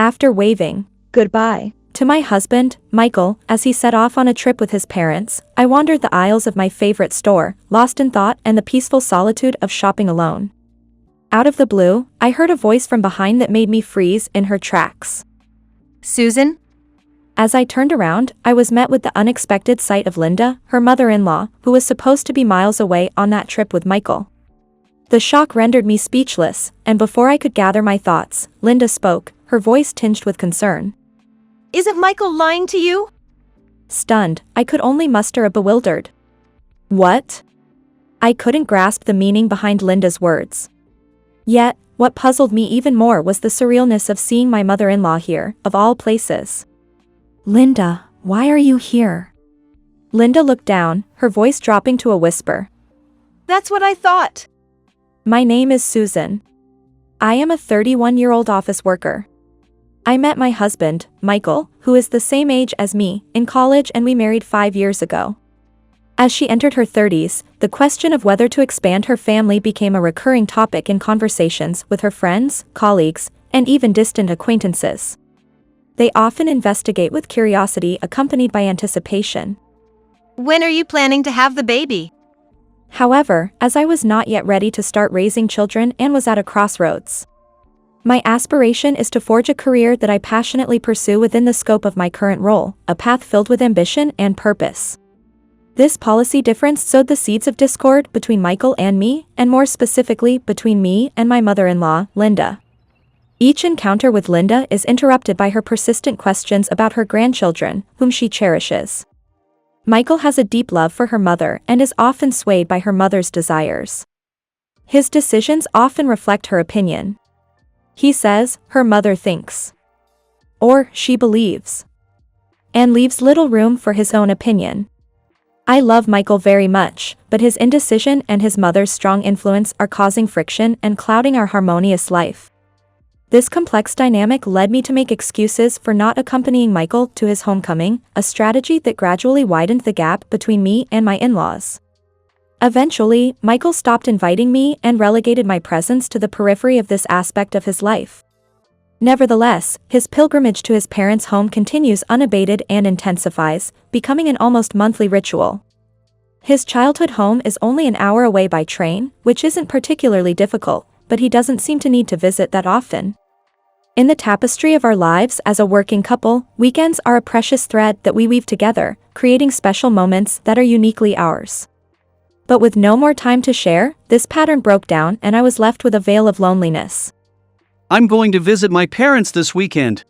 After waving goodbye to my husband, Michael, as he set off on a trip with his parents, I wandered the aisles of my favorite store, lost in thought and the peaceful solitude of shopping alone. Out of the blue, I heard a voice from behind that made me freeze in her tracks. Susan? As I turned around, I was met with the unexpected sight of Linda, her mother-in-law, who was supposed to be miles away on that trip with Michael. The shock rendered me speechless, and before I could gather my thoughts, Linda spoke, her voice tinged with concern. Isn't Michael lying to you? Stunned, I could only muster a bewildered "What?" I couldn't grasp the meaning behind Linda's words. Yet, what puzzled me even more was the surrealness of seeing my mother-in-law here, of all places. "Linda, why are you here?" Linda looked down, her voice dropping to a whisper. That's what I thought. My name is Susan. I am a 31-year-old office worker. I met my husband, Michael, who is the same age as me, in college, and we married 5 years ago. As she entered her 30s, the question of whether to expand her family became a recurring topic in conversations with her friends, colleagues, and even distant acquaintances. They often investigate with curiosity accompanied by anticipation. When are you planning to have the baby? However, as I was not yet ready to start raising children and was at a crossroads. My aspiration is to forge a career that I passionately pursue within the scope of my current role, a path filled with ambition and purpose. This policy difference sowed the seeds of discord between Michael and me, and more specifically between me and my mother-in-law, Linda. Each encounter with Linda is interrupted by her persistent questions about her grandchildren, whom she cherishes. Michael has a deep love for her mother and is often swayed by her mother's desires. His decisions often reflect her opinion. He says, her mother thinks. Or, she believes. And leaves little room for his own opinion. I love Michael very much, but his indecision and his mother's strong influence are causing friction and clouding our harmonious life. This complex dynamic led me to make excuses for not accompanying Michael to his homecoming, a strategy that gradually widened the gap between me and my in-laws. Eventually, Michael stopped inviting me and relegated my presence to the periphery of this aspect of his life. Nevertheless, his pilgrimage to his parents' home continues unabated and intensifies, becoming an almost monthly ritual. His childhood home is only an hour away by train, which isn't particularly difficult, but he doesn't seem to need to visit that often. In the tapestry of our lives as a working couple, weekends are a precious thread that we weave together, creating special moments that are uniquely ours. But with no more time to share, this pattern broke down and I was left with a veil of loneliness. I'm going to visit my parents this weekend.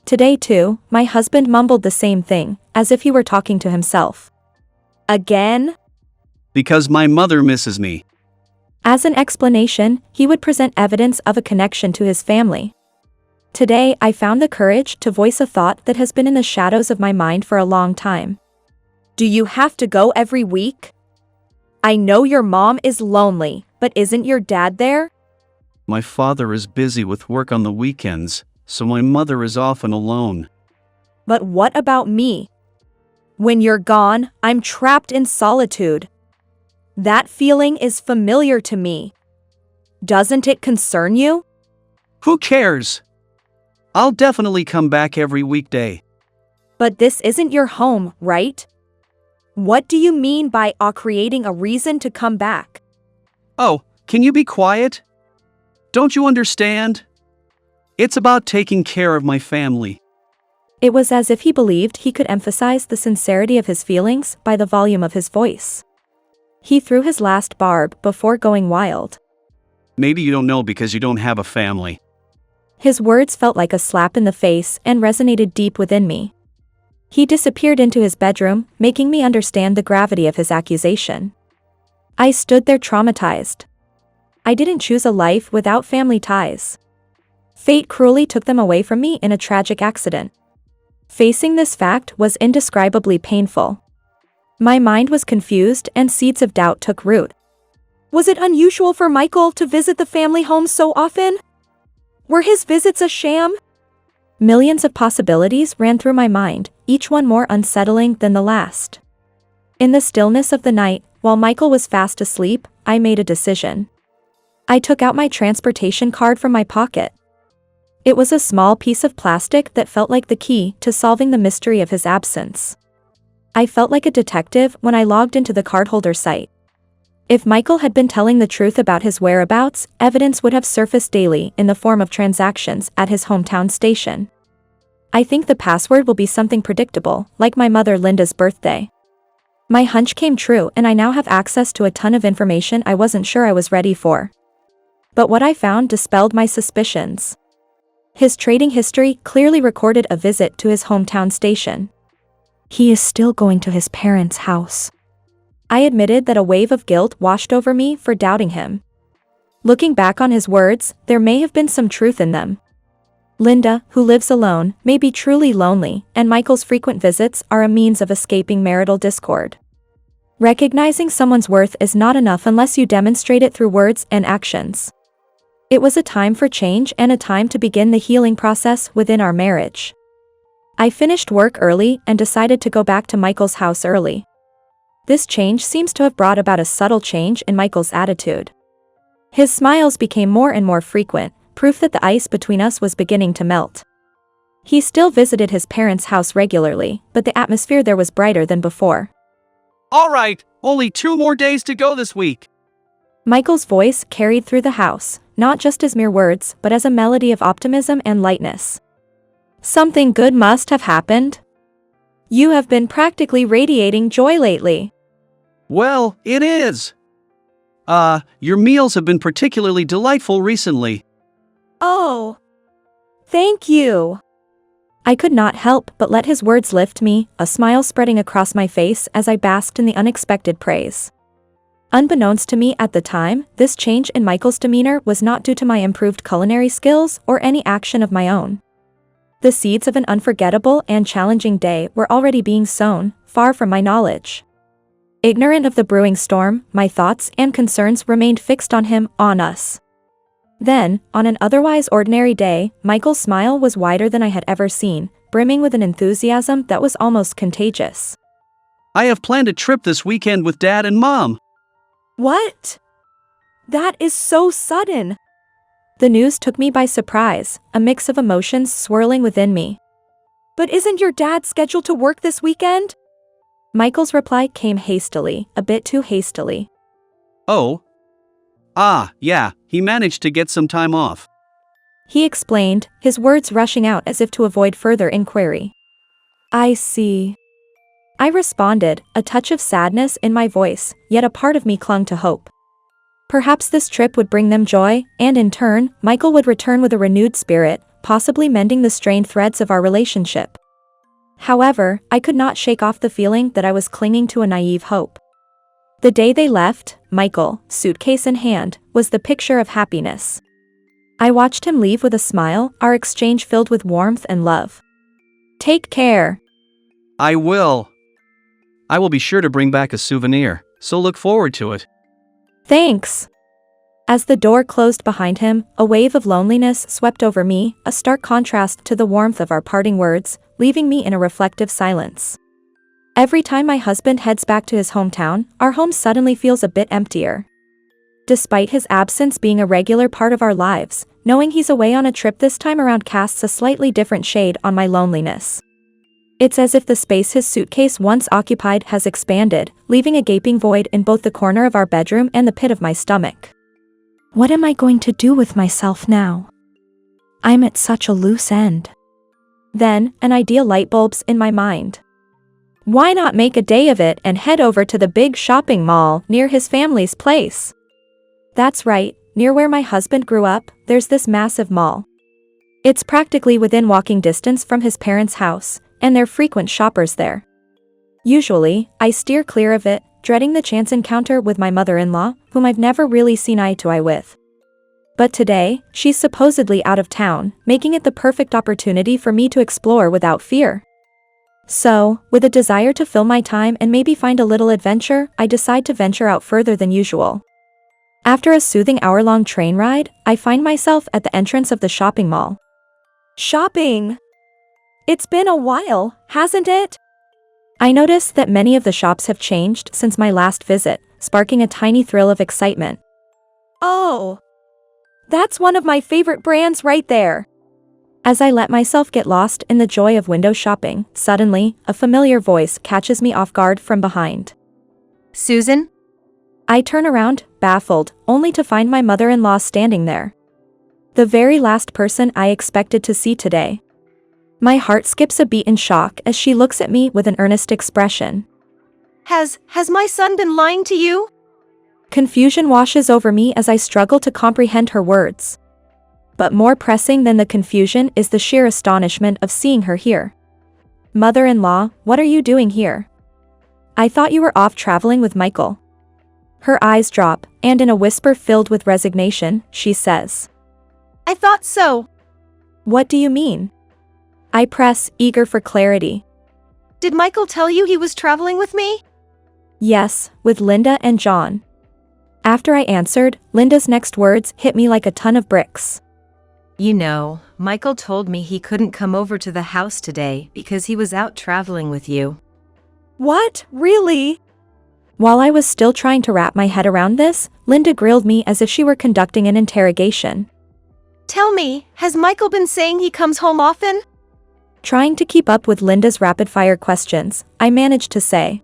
Today too, my husband mumbled the same thing, as if he were talking to himself. Again? Because my mother misses me. As an explanation, he would present evidence of a connection to his family. Today, I found the courage to voice a thought that has been in the shadows of my mind for a long time. Do you have to go every week? I know your mom is lonely, but isn't your dad there? My father is busy with work on the weekends, so my mother is often alone. But what about me? When you're gone, I'm trapped in solitude. That feeling is familiar to me. Doesn't it concern you? Who cares? I'll definitely come back every weekday. But this isn't your home, right? What do you mean by creating a reason to come back? Oh, can you be quiet? Don't you understand? It's about taking care of my family. It was as if he believed he could emphasize the sincerity of his feelings by the volume of his voice. He threw his last barb before going wild. Maybe you don't know because you don't have a family. His words felt like a slap in the face and resonated deep within me. He disappeared into his bedroom, making me understand the gravity of his accusation. I stood there traumatized. I didn't choose a life without family ties. Fate cruelly took them away from me in a tragic accident. Facing this fact was indescribably painful. My mind was confused and seeds of doubt took root. Was it unusual for Michael to visit the family home so often? Were his visits a sham? Millions of possibilities ran through my mind, each one more unsettling than the last. In the stillness of the night, while Michael was fast asleep, I made a decision. I took out my transportation card from my pocket. It was a small piece of plastic that felt like the key to solving the mystery of his absence. I felt like a detective when I logged into the cardholder site. If Michael had been telling the truth about his whereabouts, evidence would have surfaced daily in the form of transactions at his hometown station. I think the password will be something predictable, like my mother Linda's birthday. My hunch came true and I now have access to a ton of information I wasn't sure I was ready for. But what I found dispelled my suspicions. His trading history clearly recorded a visit to his hometown station. He is still going to his parents' house. I admitted that a wave of guilt washed over me for doubting him. Looking back on his words, there may have been some truth in them. Linda, who lives alone, may be truly lonely, and Michael's frequent visits are a means of escaping marital discord. Recognizing someone's worth is not enough unless you demonstrate it through words and actions. It was a time for change and a time to begin the healing process within our marriage. I finished work early and decided to go back to Michael's house early. This change seems to have brought about a subtle change in Michael's attitude. His smiles became more and more frequent, proof that the ice between us was beginning to melt. He still visited his parents' house regularly, but the atmosphere there was brighter than before. All right, only 2 more days to go this week. Michael's voice carried through the house, not just as mere words, but as a melody of optimism and lightness. Something good must have happened. You have been practically radiating joy lately. Well, it is. Your meals have been particularly delightful recently. Oh. Thank you. I could not help but let his words lift me, a smile spreading across my face as I basked in the unexpected praise. Unbeknownst to me at the time, this change in Michael's demeanor was not due to my improved culinary skills or any action of my own. The seeds of an unforgettable and challenging day were already being sown, far from my knowledge. Ignorant of the brewing storm, my thoughts and concerns remained fixed on him, on us. Then, on an otherwise ordinary day, Michael's smile was wider than I had ever seen, brimming with an enthusiasm that was almost contagious. I have planned a trip this weekend with Dad and Mom. What? That is so sudden. The news took me by surprise, a mix of emotions swirling within me. But isn't your dad scheduled to work this weekend? Michael's reply came hastily, a bit too hastily. Oh. Yeah, he managed to get some time off. He explained, his words rushing out as if to avoid further inquiry. I see. I responded, a touch of sadness in my voice, yet a part of me clung to hope. Perhaps this trip would bring them joy, and in turn, Michael would return with a renewed spirit, possibly mending the strained threads of our relationship. However, I could not shake off the feeling that I was clinging to a naive hope. The day they left, Michael, suitcase in hand, was the picture of happiness. I watched him leave with a smile, our exchange filled with warmth and love. Take care. I will. I will be sure to bring back a souvenir, so look forward to it. Thanks. As the door closed behind him, a wave of loneliness swept over me, a stark contrast to the warmth of our parting words, leaving me in a reflective silence. Every time my husband heads back to his hometown, our home suddenly feels a bit emptier. Despite his absence being a regular part of our lives, knowing he's away on a trip this time around casts a slightly different shade on my loneliness. It's as if the space his suitcase once occupied has expanded, leaving a gaping void in both the corner of our bedroom and the pit of my stomach. What am I going to do with myself now? I'm at such a loose end. Then, an idea light bulbs in my mind. Why not make a day of it and head over to the big shopping mall near his family's place? That's right, near where my husband grew up, there's this massive mall. It's practically within walking distance from his parents' house, and they're frequent shoppers there. Usually, I steer clear of it, dreading the chance encounter with my mother-in-law, whom I've never really seen eye to eye with. But today, she's supposedly out of town, making it the perfect opportunity for me to explore without fear. So, with a desire to fill my time and maybe find a little adventure, I decide to venture out further than usual. After a soothing hour-long train ride, I find myself at the entrance of the shopping mall. Shopping! It's been a while, hasn't it? I notice that many of the shops have changed since my last visit, sparking a tiny thrill of excitement. Oh! That's one of my favorite brands right there. As I let myself get lost in the joy of window shopping, suddenly, a familiar voice catches me off guard from behind. Susan? I turn around, baffled, only to find my mother-in-law standing there. The very last person I expected to see today. My heart skips a beat in shock as she looks at me with an earnest expression. Has my son been lying to you? Confusion washes over me as I struggle to comprehend her words. But more pressing than the confusion is the sheer astonishment of seeing her here. Mother-in-law, what are you doing here? I thought you were off traveling with Michael. Her eyes drop, and in a whisper filled with resignation, she says. I thought so. What do you mean? I press, eager for clarity. Did Michael tell you he was traveling with me? Yes, with Linda and John. After I answered, Linda's next words hit me like a ton of bricks. You know, Michael told me he couldn't come over to the house today because he was out traveling with you. What? Really? While I was still trying to wrap my head around this, Linda grilled me as if she were conducting an interrogation. Tell me, has Michael been saying he comes home often? Trying to keep up with Linda's rapid-fire questions, I managed to say.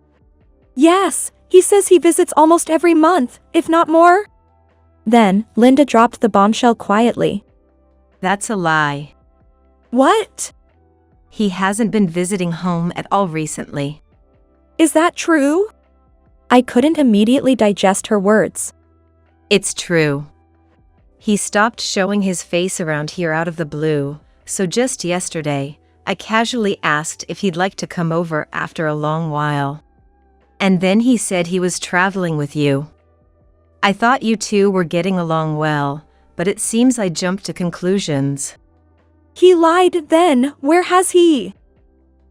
Yes, he says he visits almost every month, if not more. Then, Linda dropped the bombshell quietly. That's a lie. What? He hasn't been visiting home at all recently. Is that true? I couldn't immediately digest her words. It's true. He stopped showing his face around here out of the blue, so just yesterday, I casually asked if he'd like to come over after a long while. And then he said he was traveling with you. I thought you two were getting along well, but it seems I jumped to conclusions. He lied then, where has he?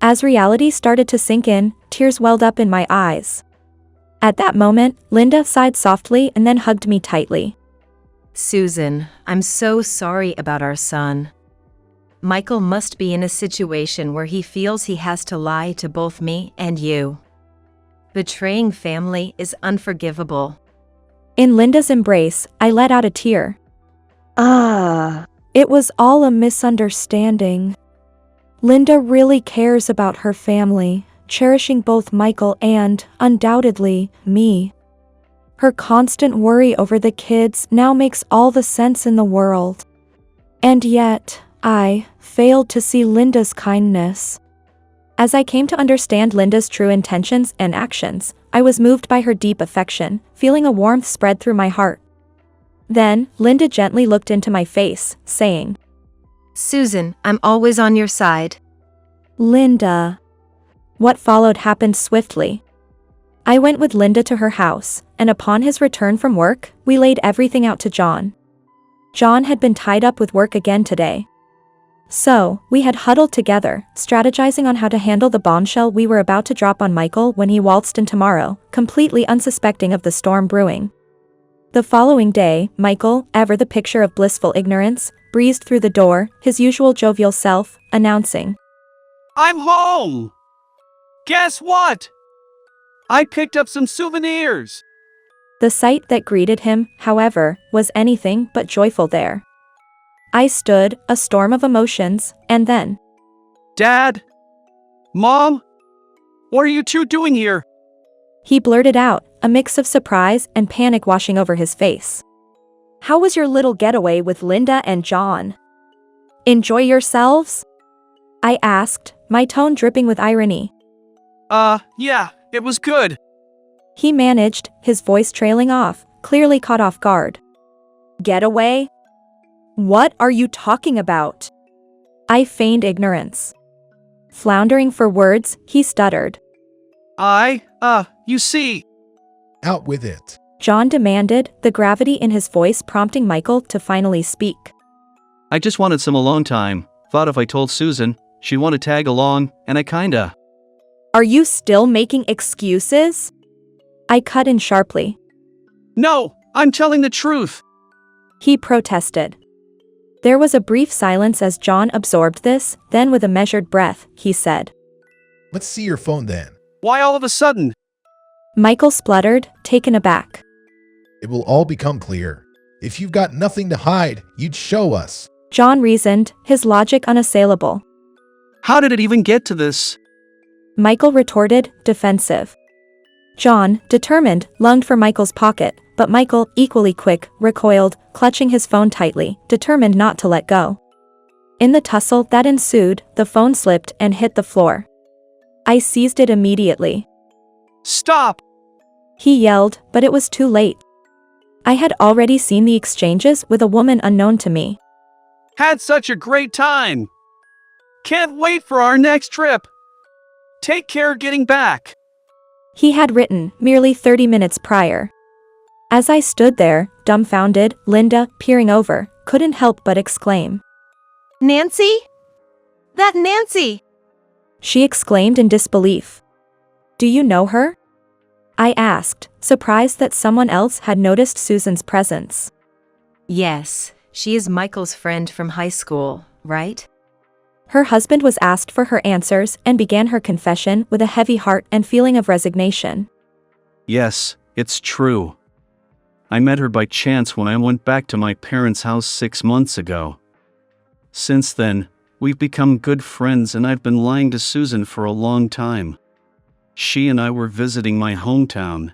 As reality started to sink in, tears welled up in my eyes. At that moment, Linda sighed softly and then hugged me tightly. Susan, I'm so sorry about our son. Michael must be in a situation where he feels he has to lie to both me and you. Betraying family is unforgivable. In Linda's embrace, I let out a tear. It was all a misunderstanding. Linda really cares about her family, cherishing both Michael and, undoubtedly, me. Her constant worry over the kids now makes all the sense in the world. And yet, I failed to see Linda's kindness. As I came to understand Linda's true intentions and actions, I was moved by her deep affection, feeling a warmth spread through my heart. Then, Linda gently looked into my face, saying, Susan, I'm always on your side. Linda. What followed happened swiftly. I went with Linda to her house, and upon his return from work, we laid everything out to John. John had been tied up with work again today. So, we had huddled together, strategizing on how to handle the bombshell we were about to drop on Michael when he waltzed in tomorrow, completely unsuspecting of the storm brewing. The following day, Michael, ever the picture of blissful ignorance, breezed through the door, his usual jovial self, announcing, I'm home! Guess what? I picked up some souvenirs! The sight that greeted him, however, was anything but joyful there. I stood, a storm of emotions, and then, Dad? Mom? What are you two doing here? He blurted out, a mix of surprise and panic washing over his face. How was your little getaway with Linda and John? Enjoy yourselves? I asked, my tone dripping with irony. Yeah, it was good. He managed, his voice trailing off, clearly caught off guard. Getaway? What are you talking about? I feigned ignorance. Floundering for words, he stuttered. You see. Out with it. John demanded, the gravity in his voice prompting Michael to finally speak. I just wanted some alone time. Thought if I told Susan, she'd want to tag along, and I kinda. Are you still making excuses? I cut in sharply. No, I'm telling the truth. He protested. There was a brief silence as John absorbed this, then with a measured breath, he said, Let's see your phone then. Why all of a sudden? Michael spluttered, taken aback. It will all become clear. If you've got nothing to hide, you'd show us. John reasoned, his logic unassailable. How did it even get to this? Michael retorted, defensive. John, determined, lunged for Michael's pocket, but Michael, equally quick, recoiled, clutching his phone tightly, determined not to let go. In the tussle that ensued, the phone slipped and hit the floor. I seized it immediately. Stop! He yelled, but it was too late. I had already seen the exchanges with a woman unknown to me. Had such a great time! Can't wait for our next trip! Take care getting back! He had written, merely 30 minutes prior. As I stood there, dumbfounded, Linda, peering over, couldn't help but exclaim. Nancy? That Nancy! She exclaimed in disbelief. Do you know her? I asked, surprised that someone else had noticed Susan's presence. Yes, she is Michael's friend from high school, right? Her husband was asked for her answers and began her confession with a heavy heart and feeling of resignation. Yes, it's true. I met her by chance when I went back to my parents' house 6 months ago. Since then, we've become good friends and I've been lying to Susan for a long time. She and I were visiting my hometown,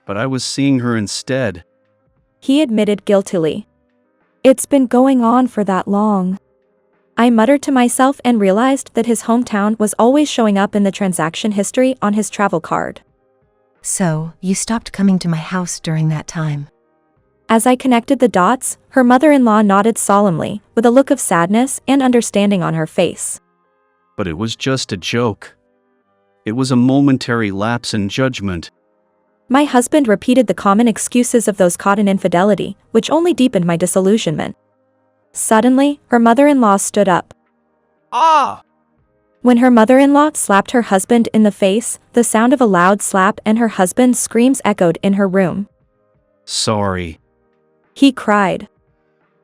but I was seeing her instead. He admitted guiltily. It's been going on for that long. I muttered to myself and realized that his hometown was always showing up in the transaction history on his travel card. So, you stopped coming to my house during that time. As I connected the dots, her mother-in-law nodded solemnly, with a look of sadness and understanding on her face. But it was just a joke. It was a momentary lapse in judgment. My husband repeated the common excuses of those caught in infidelity, which only deepened my disillusionment. Suddenly, her mother-in-law stood up. Ah! When her mother-in-law slapped her husband in the face, the sound of a loud slap and her husband's screams echoed in her room. Sorry. He cried.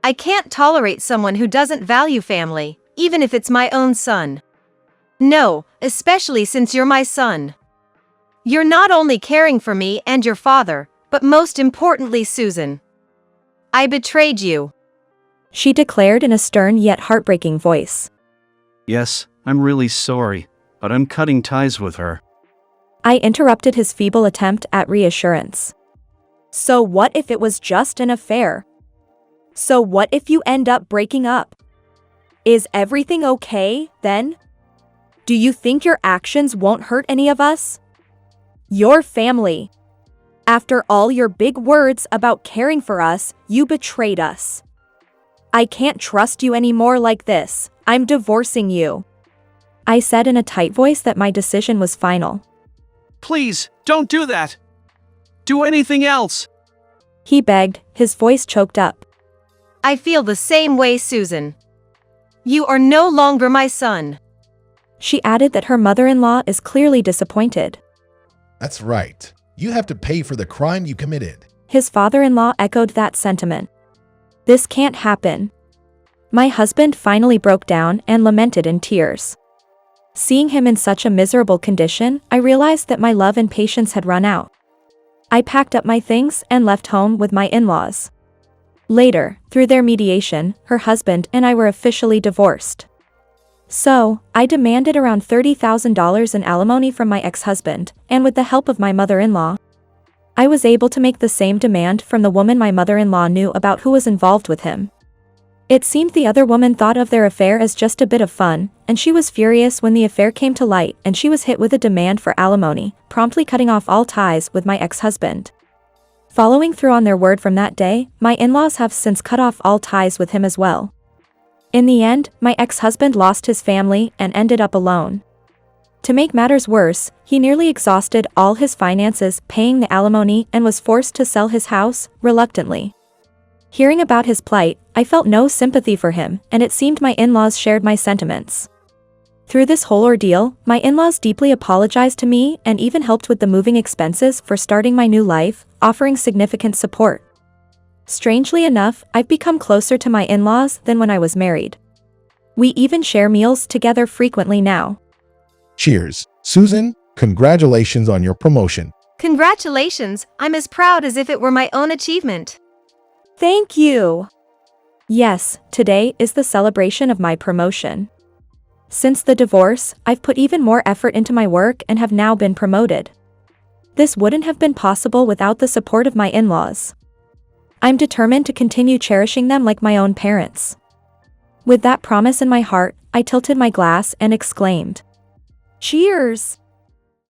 I can't tolerate someone who doesn't value family, even if it's my own son. No, especially since you're my son. You're not only caring for me and your father, but most importantly, Susan. I betrayed you. She declared in a stern yet heartbreaking voice. Yes, I'm really sorry, but I'm cutting ties with her. I interrupted his feeble attempt at reassurance. So what if it was just an affair? So what if you end up breaking up? Is everything okay, then? Do you think your actions won't hurt any of us? Your family. After all your big words about caring for us, you betrayed us. I can't trust you anymore like this. I'm divorcing you. I said in a tight voice that my decision was final. Please, don't do that. Do anything else. He begged, his voice choked up. I feel the same way, Susan. You are no longer my son. She added that her mother-in-law is clearly disappointed. That's right. You have to pay for the crime you committed. His father-in-law echoed that sentiment. This can't happen. My husband finally broke down and lamented in tears. Seeing him in such a miserable condition, I realized that my love and patience had run out. I packed up my things and left home with my in-laws. Later, through their mediation, her husband and I were officially divorced. So, I demanded around $30,000 in alimony from my ex-husband, and with the help of my mother-in-law, I was able to make the same demand from the woman my mother-in-law knew about who was involved with him. It seemed the other woman thought of their affair as just a bit of fun, and she was furious when the affair came to light and she was hit with a demand for alimony, promptly cutting off all ties with my ex-husband. Following through on their word from that day, my in-laws have since cut off all ties with him as well. In the end, my ex-husband lost his family and ended up alone. To make matters worse, he nearly exhausted all his finances paying the alimony and was forced to sell his house, reluctantly. Hearing about his plight, I felt no sympathy for him, and it seemed my in-laws shared my sentiments. Through this whole ordeal, my in-laws deeply apologized to me and even helped with the moving expenses for starting my new life, offering significant support. Strangely enough, I've become closer to my in-laws than when I was married. We even share meals together frequently now. Cheers. Susan, congratulations on your promotion. Congratulations, I'm as proud as if it were my own achievement. Thank you. Yes, today is the celebration of my promotion. Since the divorce, I've put even more effort into my work and have now been promoted. This wouldn't have been possible without the support of my in-laws. I'm determined to continue cherishing them like my own parents. With that promise in my heart, I tilted my glass and exclaimed, "Cheers!"